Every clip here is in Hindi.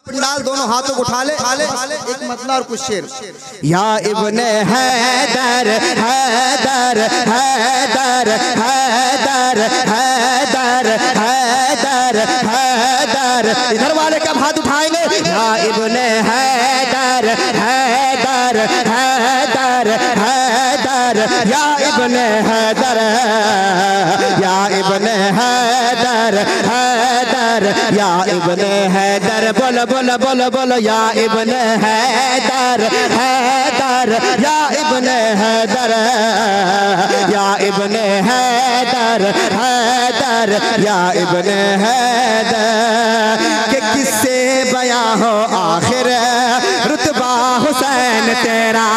पंडाल दोनों हाथों को उठा ले एक मतला और कुछ शेर। या इब्ने हैदर हैदर हैदर हैदर हैदर हैदर हैदर, इधर वाले कब हाथ उठाएंगे? या इब्ने हैदर हैदर हैदर हैदर, या इब्ने हैदर, या इब्ने हैदर हैदर, या इब्ने हैदर, बोलो बोलो बोलो बोलो, या इब्ने हैदर हैदर, या इब्ने हैदर, या इब्ने हैदर हैदर, या इब्ने हैदर। कि किससे बयां हो आखिर रुतबा हुसैन तेरा,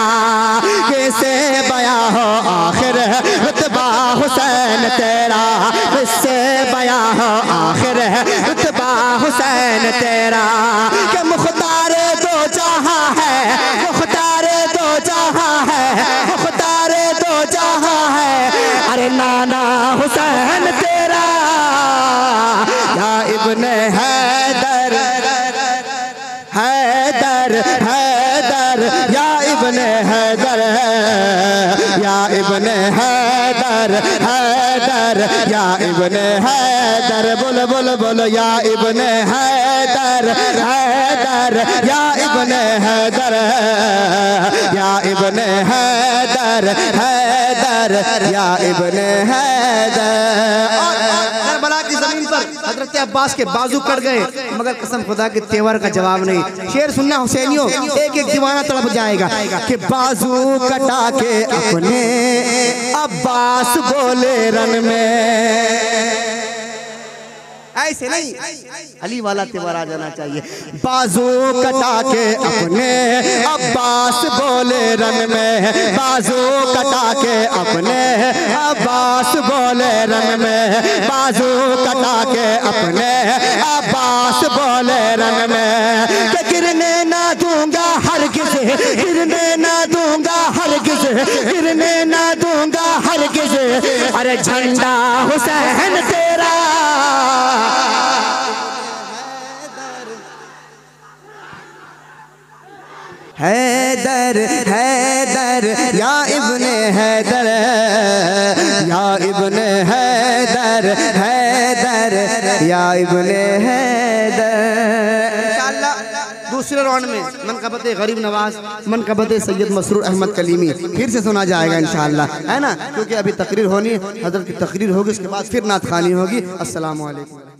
किससे बयां हो आखिर रुतबा हुसैन तेरा, किससे बयां हो आखिर रुतबा हुसैन तेरा। कि मुख्तार दो जहां है, मुख्तार दो जहां है, मुख्तार दो जहां है, अरे नाना हुसैन तेरा। या इब्ने हैदर हैदर हैदर, या इब्ने हैदर, या इब्ने हैदर हैदर, या इब्ने हैदर, बोलो बोलो बोलो, या इब्ने हैदर हैदर, या इब्ने हैदर, या इब्ने हैदर हैदर, या इब्ने हैदर। करबला की जमीन पर हजरत अब्बास के बाजू कट गए, मगर कसम खुदा के तेवर का जवाब नहीं। शेर सुनना हुसैनियों, एक एक दीवाना तड़प जाएगा। कि बाजू कटा के अपने अब्बास बोले रन में, ऐसे नहीं, अली वाला तेवर आ जाना चाहिए। बाजू कटा के अपने अब्बास बोले रन में, बाजू कटा के अपने अब्बास बोले रन में, बाजू कटा के अपने अब्बास बोले रन में। कि गिरने ना दूंगा हरगिज़, गिरने ना दूंगा हरगिज़, गिरने ना दूंगा हरगिज़, अरे झंडा हुसैन तेरा। हैदर हैदर, या इब्ने हैदर, या इब्ने हैदर हैदर, या इब्ने हैदर। इंशाअल्लाह दूसरे राउंड में मनक़बत गरीब नवाज, मनक़बत सैयद मसरूर अहमद कलीमी फिर से सुना जाएगा इंशाअल्लाह, है ना, क्योंकि अभी तकरीर होनी है। हज़रत की तकरीर होगी, उसके बाद फिर नात ख़ानी होगी। अस्सलामु अलैकुम।